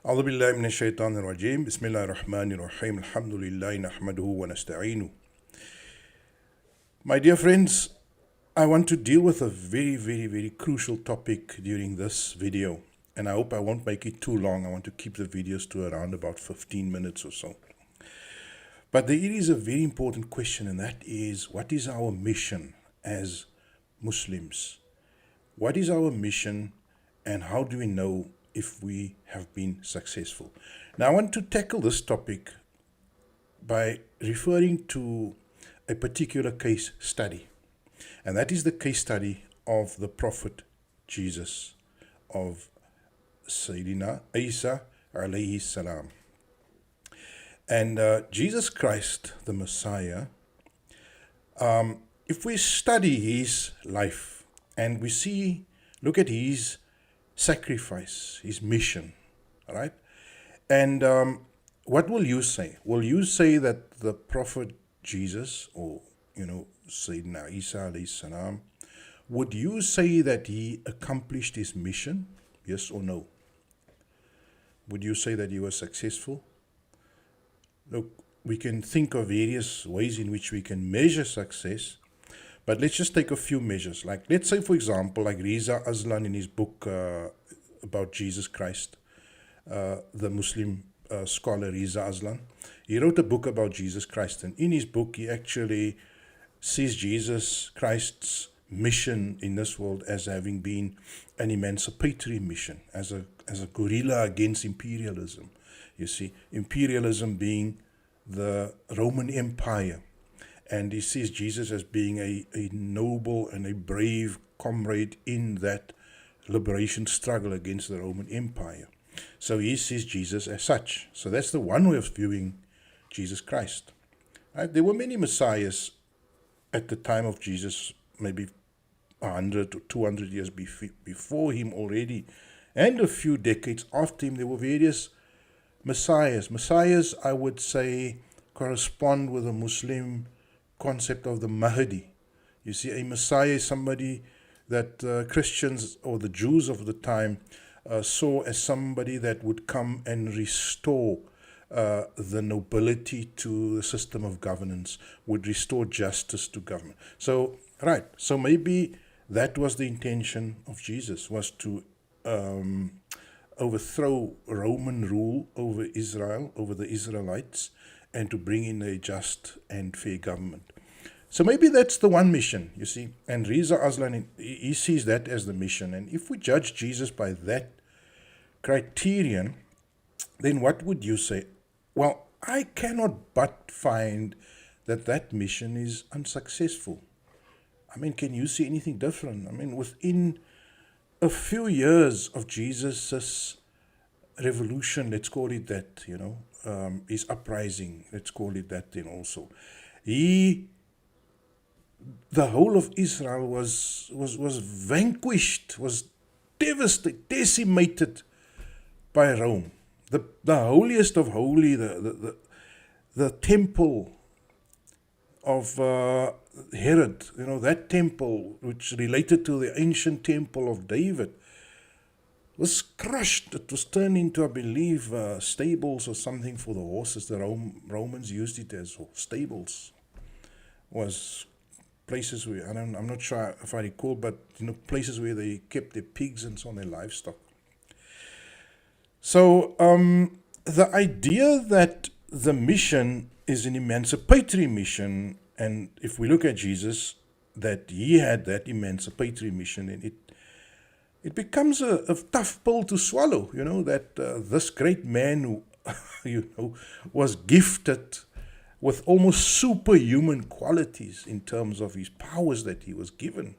أعوذ بالله من الشيطان الرجيم بسم الله الرحمن الرحيم الحمد لله نحمده ونستعينه. My dear friends, I want to deal with a very crucial topic during this video, and I hope I won't make it too long. I want to keep the videos to around about 15 minutes or so. But there is a very important question, and that is, what is our mission as Muslims? What is our mission, and how do we know if we have been successful? Now, I want to tackle this topic by referring to a particular case study, and that is the case study of the Prophet Jesus, of Sayyidina Isa alayhi salam. And Jesus Christ, the Messiah, if we study his life and we look at his sacrifice, his mission, all right? And what will you say? Will you say that the Prophet Jesus, or, Sayyidina Isa alayhi salam, would you say that he accomplished his mission? Yes or no? Would you say that he was successful? Look, we can think of various ways in which we can measure success, but let's just take a few measures. Like, let's say, for example, like Riza Aslan in his book about Jesus Christ, the Muslim scholar Riza Aslan, he wrote a book about Jesus Christ, and in his book he actually sees Jesus Christ's mission in this world as having been an emancipatory mission, as a guerrilla against imperialism. You see, imperialism being the Roman Empire, and he sees Jesus as being a noble and a brave comrade in that liberation struggle against the Roman Empire. So he sees Jesus as such. So that's the one way of viewing Jesus Christ. Right? There were many messiahs at the time of Jesus, maybe 100 or 200 years before him already, and a few decades after him. There were various messiahs. Messiahs, I would say, correspond with the Muslim concept of the Mahdi. You see, a messiah is somebody that Christians or the Jews of the time saw as somebody that would come and restore the nobility to the system of governance, would restore justice to government. So, right, so maybe that was the intention of Jesus, was to overthrow Roman rule over Israel, over the Israelites, and to bring in a just and fair government. So maybe that's the one mission, you see. And Riza Aslan, he sees that as the mission. And if we judge Jesus by that criterion, then what would you say? Well, I cannot but find that that mission is unsuccessful. I mean, can you see anything different? I mean, within a few years of Jesus' revolution, let's call it that, his uprising, let's call it that then also, the whole of Israel was vanquished, was devastated, decimated by Rome. The holiest of holy, the temple of Herod, that temple which related to the ancient temple of David, was crushed. It was turned into, I believe, stables or something for the horses. The Romans used it as stables. Was places where, I'm not sure if I recall, but places where they kept their pigs and so on, their livestock. So the idea that the mission is an emancipatory mission, and if we look at Jesus, that he had that emancipatory mission, and it becomes a tough pill to swallow, that this great man who, was gifted with almost superhuman qualities in terms of his powers that he was given.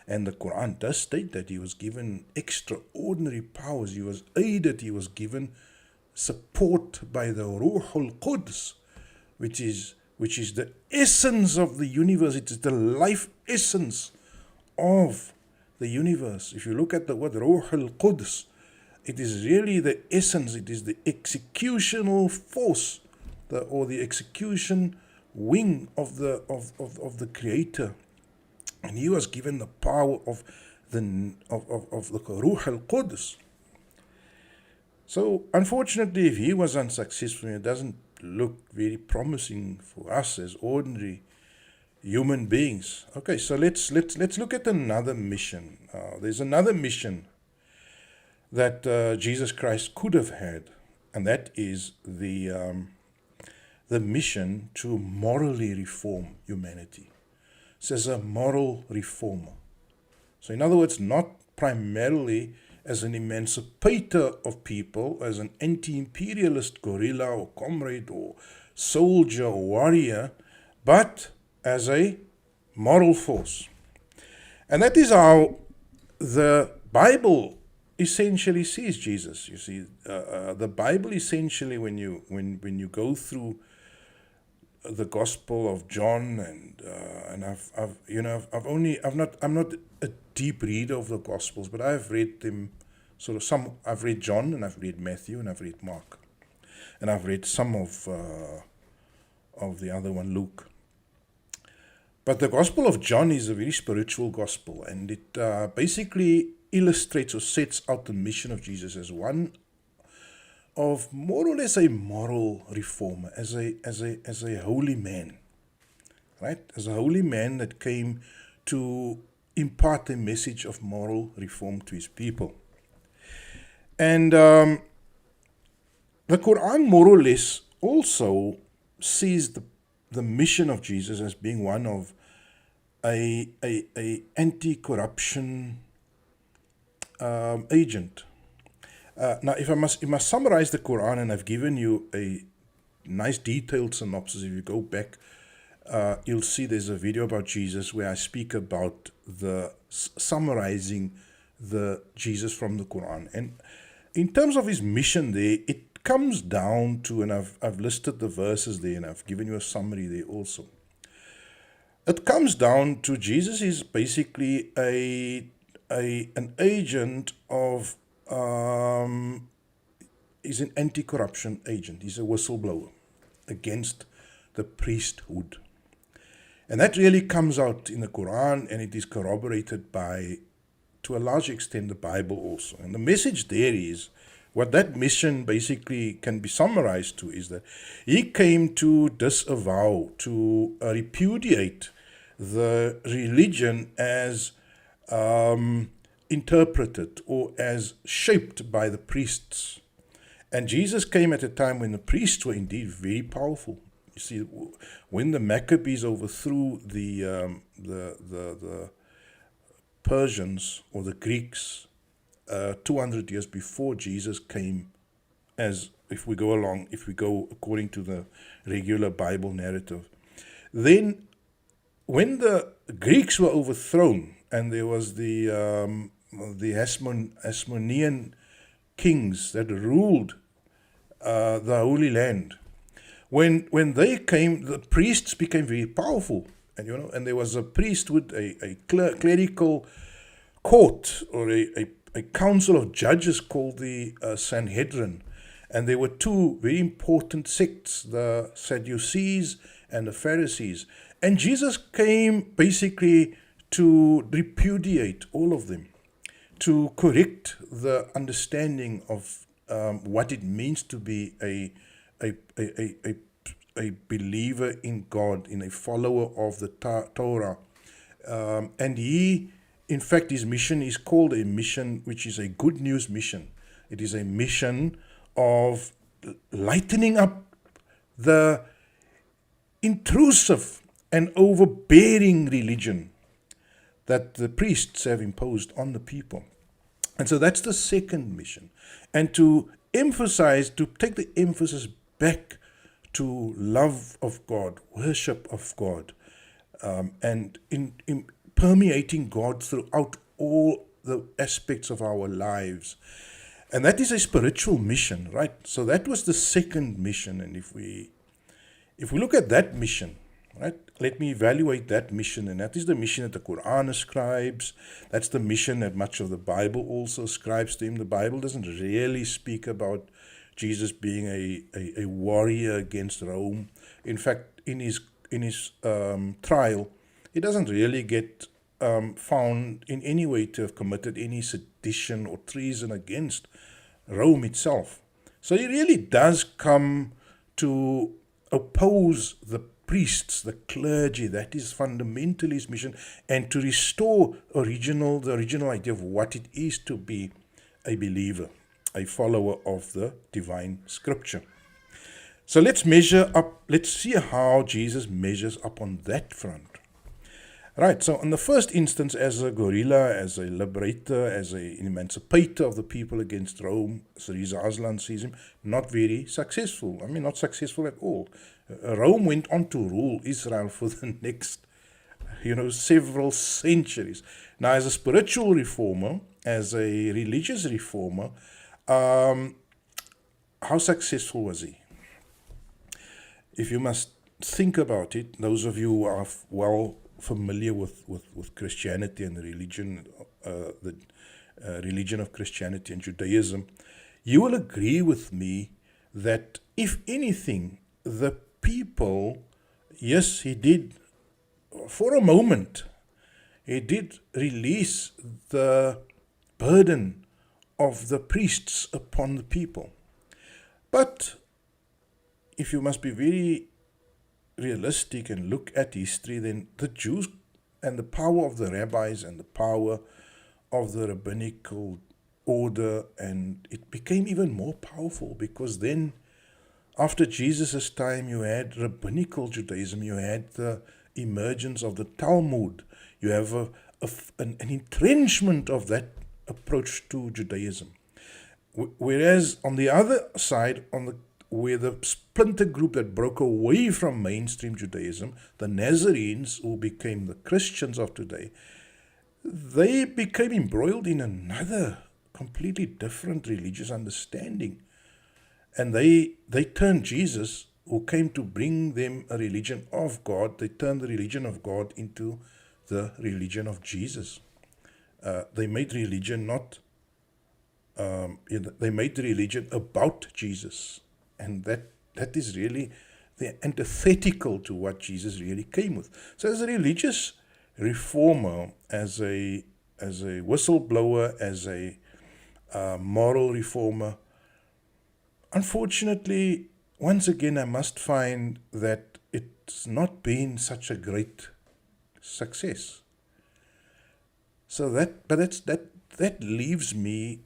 And the Qur'an does state that he was given extraordinary powers. He was aided, he was given support by the Ruhul Quds, which is the essence of the universe. It is the life essence of the universe. If you look at the word Ruhul Quds, it is really the essence, it is the executional force, or the execution wing of the Creator. And he was given the power of the Ruh al-Quds. So, unfortunately, if he was unsuccessful, it doesn't look very promising for us as ordinary human beings. Okay, so let's look at another mission. There's another mission that Jesus Christ could have had, and that is the mission to morally reform humanity. So as a moral reformer. So in other words, not primarily as an emancipator of people, as an anti-imperialist guerrilla or comrade or soldier or warrior, but as a moral force. And that is how the Bible essentially sees Jesus. You see, the Bible essentially, when you go through the Gospel of John, and I'm not a deep reader of the Gospels, but I've read them sort of some. I've read John, and I've read Matthew, and I've read Mark, and I've read some of the other one, Luke. But the Gospel of John is a very spiritual gospel, and it basically illustrates or sets out the mission of Jesus as one of more or less a moral reformer, as a holy man, right? As a holy man that came to impart a message of moral reform to his people. And the Qur'an more or less also sees the mission of Jesus as being one of a anti-corruption agent. Now, if I must summarize the Quran, and I've given you a nice detailed synopsis. If you go back, you'll see there's a video about Jesus where I speak about summarizing the Jesus from the Quran. And in terms of his mission there, it comes down to, and I've listed the verses there, and I've given you a summary there also. It comes down to Jesus is basically an agent of he's an anti-corruption agent. He's a whistleblower against the priesthood. And that really comes out in the Quran, and it is corroborated by, to a large extent, the Bible also. And the message there is, what that mission basically can be summarized to is that he came to disavow, to repudiate the religion as interpreted or as shaped by the priests. And Jesus came at a time when the priests were indeed very powerful. You see, when the Maccabees overthrew the Persians or the Greeks 200 years before Jesus came, as if we go according to the regular Bible narrative, then when the Greeks were overthrown and there was the Hasmonean kings that ruled the Holy Land, when they came, the priests became very powerful, and there was a priesthood, a clerical court, or a council of judges called the Sanhedrin, and there were two very important sects, the Sadducees and the Pharisees, and Jesus came basically to repudiate all of them, to correct the understanding of what it means to be a believer in God, in a follower of the Torah. And in fact, his mission is called a mission which is a good news mission. It is a mission of lightening up the intrusive and overbearing religion that the priests have imposed on the people. And so that's the second mission. And to emphasize, to take the emphasis back to love of God, worship of God, and in permeating God throughout all the aspects of our lives. And that is a spiritual mission, right? So that was the second mission. And if we look at that mission, right, let me evaluate that mission. And that is the mission that the Quran ascribes. That's the mission that much of the Bible also ascribes to him. The Bible doesn't really speak about Jesus being a warrior against Rome. In fact, in his trial, he doesn't really get found in any way to have committed any sedition or treason against Rome itself. So he really does come to oppose the priests, the clergy. That is fundamentally his mission, and to restore the original idea of what it is to be a believer, a follower of the divine scripture. So let's measure up, let's see how Jesus measures up on that front. Right, so in the first instance, as a guerrilla, as a liberator, as an emancipator of the people against Rome, Sir Aslan sees him not very successful. I mean, not successful at all. Rome went on to rule Israel for the next, several centuries. Now, as a spiritual reformer, as a religious reformer, how successful was he? If you must think about it, those of you who are well familiar with Christianity and the religion of Christianity and Judaism, you will agree with me that if anything, the people, yes, he did, for a moment, he did release the burden of the priests upon the people. But if you must be very realistic and look at history, then the Jews and the power of the rabbis and the power of the rabbinical order, and it became even more powerful, because then after Jesus' time you had rabbinical Judaism, you had the emergence of the Talmud, you have an entrenchment of that approach to Judaism. Whereas on the other side, where the splinter group that broke away from mainstream Judaism, the Nazarenes, who became the Christians of today, they became embroiled in another completely different religious understanding. And they turned Jesus, who came to bring them a religion of God, they turned the religion of God into the religion of Jesus. They made religion they made the religion about Jesus. And that is really the antithetical to what Jesus really came with. So as a religious reformer, as a whistleblower, as a moral reformer, unfortunately, once again, I must find that it's not been such a great success. So that leaves me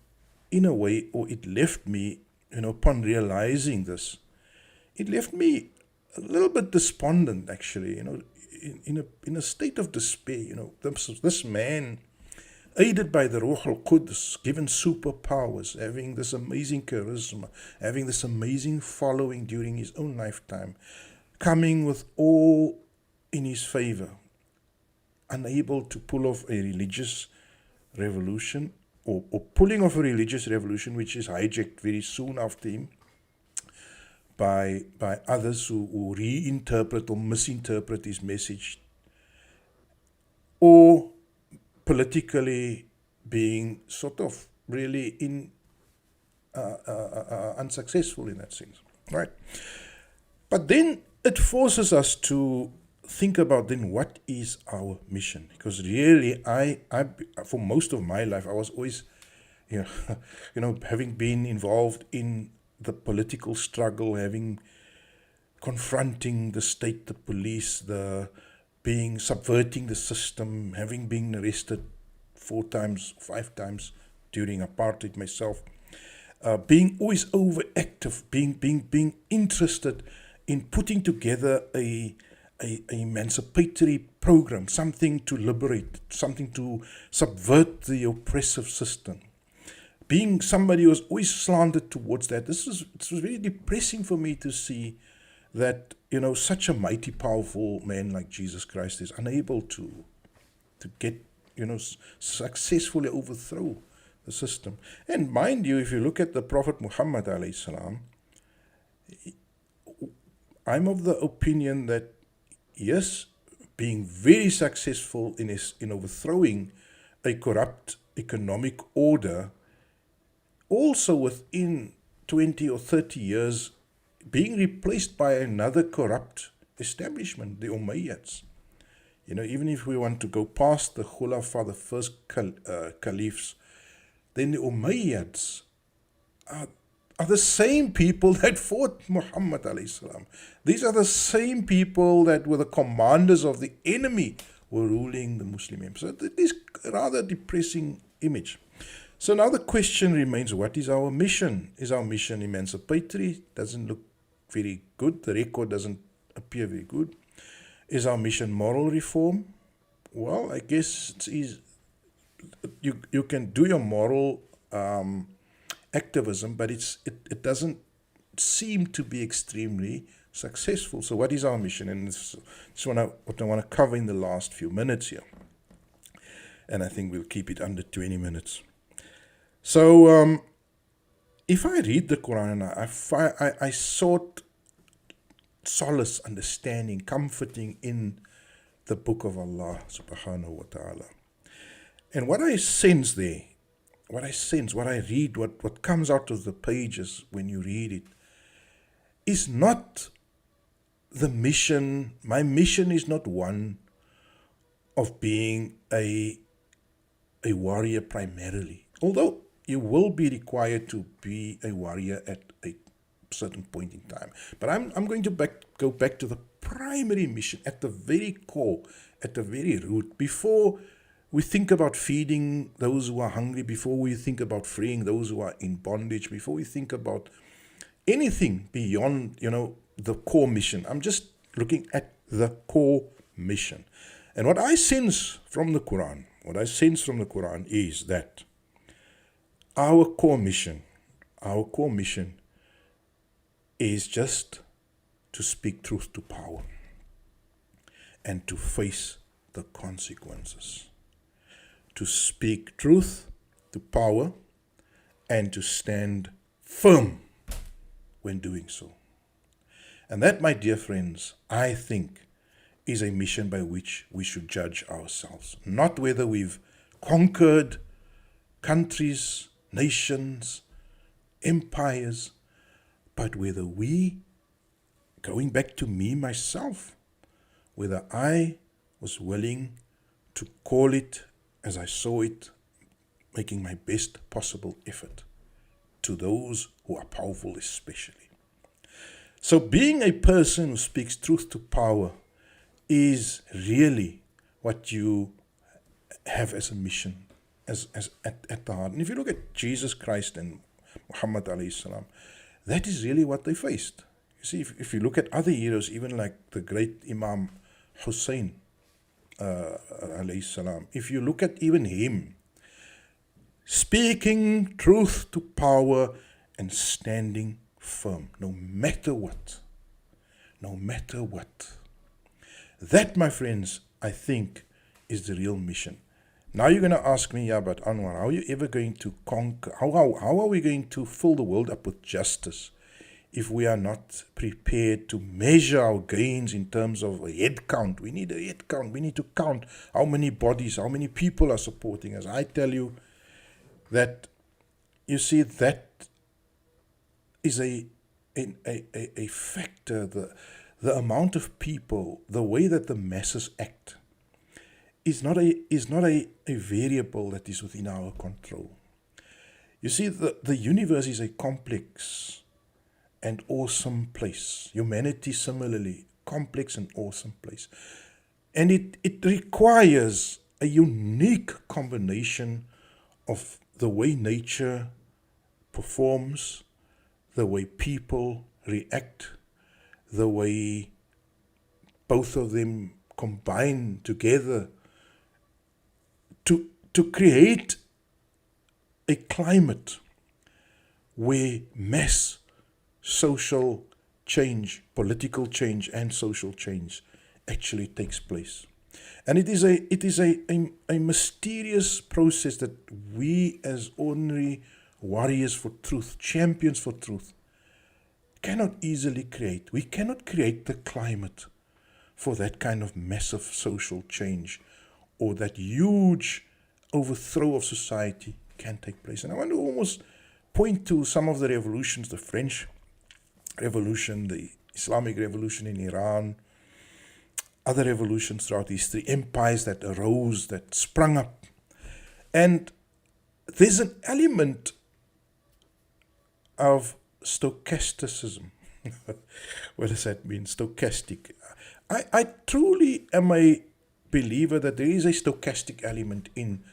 in a way, or it left me, upon realizing this, it left me a little bit despondent, actually, in a state of despair. This man, aided by the Ruh al-Quds, given superpowers, having this amazing charisma, having this amazing following during his own lifetime, coming with all in his favor, unable to pull off a religious revolution, or pulling off a religious revolution, which is hijacked very soon after him by others who reinterpret or misinterpret his message, or politically being sort of really unsuccessful in that sense, right? But then it forces us to think about then what is our mission, because really I for most of my life I was always having been involved in the political struggle, having confronting the state, the police, subverting the system, having been arrested 4 times, 5 times during apartheid myself, being always overactive, being interested in putting together a emancipatory program, something to liberate, something to subvert the oppressive system. Being somebody who was always slanted towards that, this was very depressing for me to see that such a mighty, powerful man like Jesus Christ is unable to get successfully overthrow the system. And mind you, if you look at the Prophet Muhammad alayhi salam, I'm of the opinion that yes, being very successful in overthrowing a corrupt economic order, also within 20 or 30 years being replaced by another corrupt establishment, the Umayyads. Even if we want to go past the Khulafa, the first caliphs, then the Umayyads are the same people that fought Muhammad alayhi salam. These are the same people that were the commanders of the enemy were ruling the Muslim Empire. So it is a rather depressing image. So now the question remains, what is our mission? Is our mission emancipatory? Doesn't look very good. The record doesn't appear very good. Is our mission moral reform? Well, I guess you can do your moral activism, but it doesn't seem to be extremely successful. So what is our mission? And this is what I want to cover in the last few minutes here. And I think we'll keep it under 20 minutes. So if I read the Qur'an, I sought solace, understanding, comforting in the book of Allah subhanahu wa ta'ala. And what I sense there, what I read, what comes out of the pages when you read it, is not the mission. My mission is not one of being a warrior primarily. Although you will be required to be a warrior at a certain point in time. But I'm going to go back to the primary mission, at the very core, at the very root, before we think about feeding those who are hungry, before we think about freeing those who are in bondage, before we think about anything beyond, the core mission. I'm just looking at the core mission. And what I sense from the Qur'an is that our core mission is just to speak truth to power and to face the consequences. To speak truth to power and to stand firm when doing so. And that, my dear friends, I think is a mission by which we should judge ourselves. Not whether we've conquered countries, nations, empires, but whether we, going back to me, myself, whether I was willing to call it as I saw it, making my best possible effort to those who are powerful especially. So being a person who speaks truth to power is really what you have as a mission, as at the heart. And if you look at Jesus Christ and Muhammad alayhi salam, that is really what they faced. You see, if you look at other heroes, even like the great Imam Hussein alayhi salam, if you look at even him, speaking truth to power and standing firm, no matter what. That, my friends, I think is the real mission. Now you're going to ask me, but Anwar, how are you ever going to conquer? How are we going to fill the world up with justice if we are not prepared to measure our gains in terms of a head count? We need a head count. We need to count how many bodies, how many people are supporting us. I tell you that, you see, that is a factor. The amount of people, the way that the masses act, is not a variable that is within our control. You see, the universe is a complex and awesome place. Humanity similarly, complex and awesome place. And it requires a unique combination of the way nature performs, the way people react, the way both of them combine together to create a climate where mass social change, political change and social change actually takes place. And it is a mysterious process that we as ordinary warriors for truth, champions for truth, cannot easily create. We cannot create the climate for that kind of massive social change or that huge overthrow of society can take place. And I want to almost point to some of the revolutions, the French Revolution, the Islamic Revolution in Iran, other revolutions throughout history, empires that arose, that sprung up. And there's an element of stochasticism. What does that mean? Stochastic. I truly am a believer that there is a stochastic element in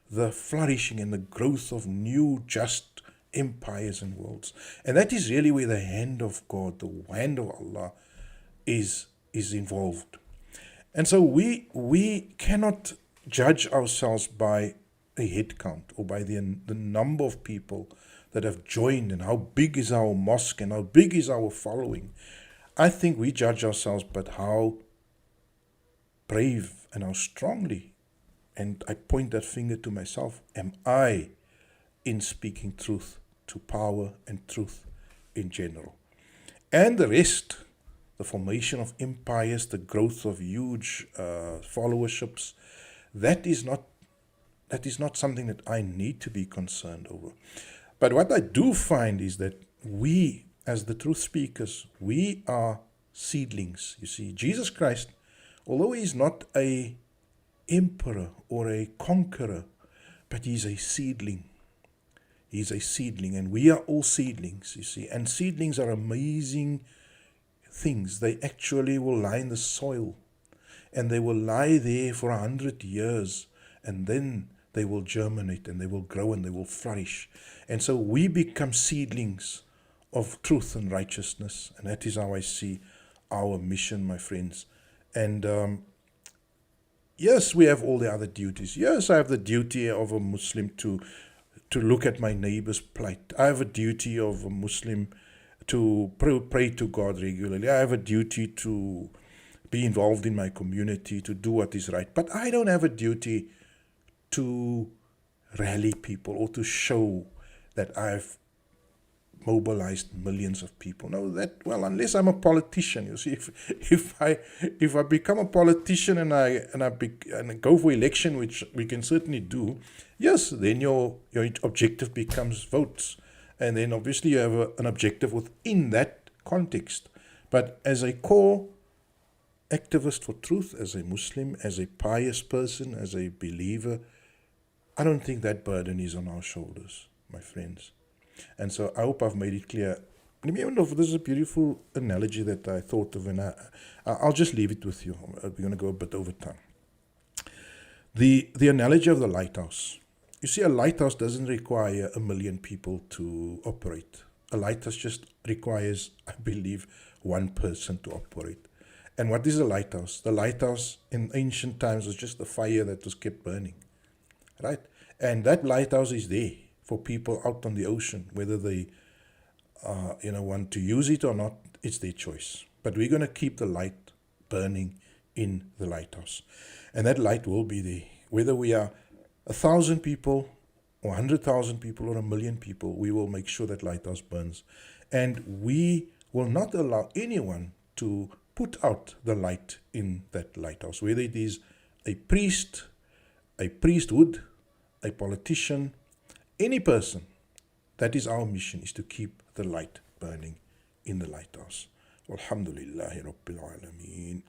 the flourishing and the growth of new just empires and worlds. And that is really where the hand of God, the hand of Allah is involved. And so we cannot judge ourselves by a head count or by the number of people that have joined and how big is our mosque and how big is our following. I think we judge ourselves but how brave and how strongly, and I point that finger to myself, am I in speaking truth to power and truth in general. And the rest, the formation of empires, the growth of huge followerships, that is not something that I need to be concerned over. But what I do find is that we, as the truth speakers, we are seedlings. You see, Jesus Christ, although he is not a emperor or a conqueror, but he's a seedling. He's a seedling, and we are all seedlings, you see. And seedlings are amazing things. They actually will lie in the soil, and they will lie there for 100 years, and then they will germinate, and they will grow, and they will flourish. And so we become seedlings of truth and righteousness, and that is how I see our mission, my friends. And yes, we have all the other duties. Yes, I have the duty of a Muslim to look at my neighbor's plight. I have a duty of a Muslim to pray to God regularly. I have a duty to be involved in my community, to do what is right. But I don't have a duty to rally people or to show that I've mobilized millions of people. No, unless I'm a politician, you see, if I become a politician and I go for election, which we can certainly do, yes, then your objective becomes votes, and then obviously you have an objective within that context. But as a core activist for truth, as a Muslim, as a pious person, as a believer, I don't think that burden is on our shoulders, my friends. And so I hope I've made it clear. Let me know if this is a beautiful analogy that I thought of, and I'll just leave it with you. We're going to go a bit over time. The analogy of the lighthouse. You see, a lighthouse doesn't require 1 million people to operate. A lighthouse just requires, I believe, one person to operate. And what is a lighthouse? The lighthouse in ancient times was just a fire that was kept burning, right? And that lighthouse is there for people out on the ocean, whether they want to use it or not, it's their choice. But we're going to keep the light burning in the lighthouse. And that light will be there. Whether we are 1,000 people or 100,000 people or 1 million people, we will make sure that lighthouse burns. And we will not allow anyone to put out the light in that lighthouse, whether it is a priest, a priesthood, a politician, any person. That is our mission, is to keep the light burning in the lighthouse. Walhamdulillahi Rabbil Alameen.